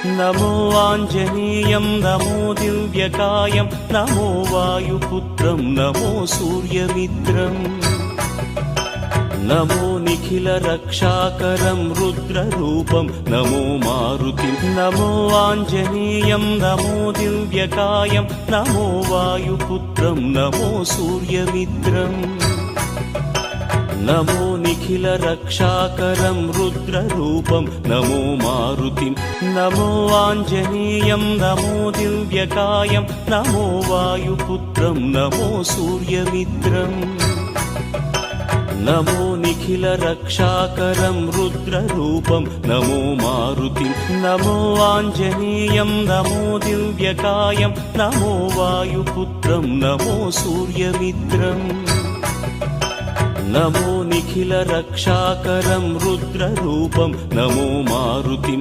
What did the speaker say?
नमो आञ्जनेयं नमो दिव्यकायं नमो वायुपुत्रं नमो सूर्यमित्रम् नमो निखिलरक्षाकरं रुद्ररूपं नमो मारुतिं नमो आञ्जनेयं नमो दिव्यकायं नमो वायुपुत्रं नमो सूर्यमित्रम् नमो निखिलरक्षाकरं रुद्ररूपं नमो मारुतिं नमो आञ्जनेयं नमो दिव्यकायं नमो वायुपुत्रं नमो सूर्यमित्रम् नमो निखिलरक्षाकरं रुद्ररूपं नमो मारुतिं नमो आञ्जनेयं नमो दिव्यकायं नमो वायुपुत्रं नमो सूर्यमित्रम् नमो निखिलरक्षाकरं रुद्ररूपं नमो मारुतिं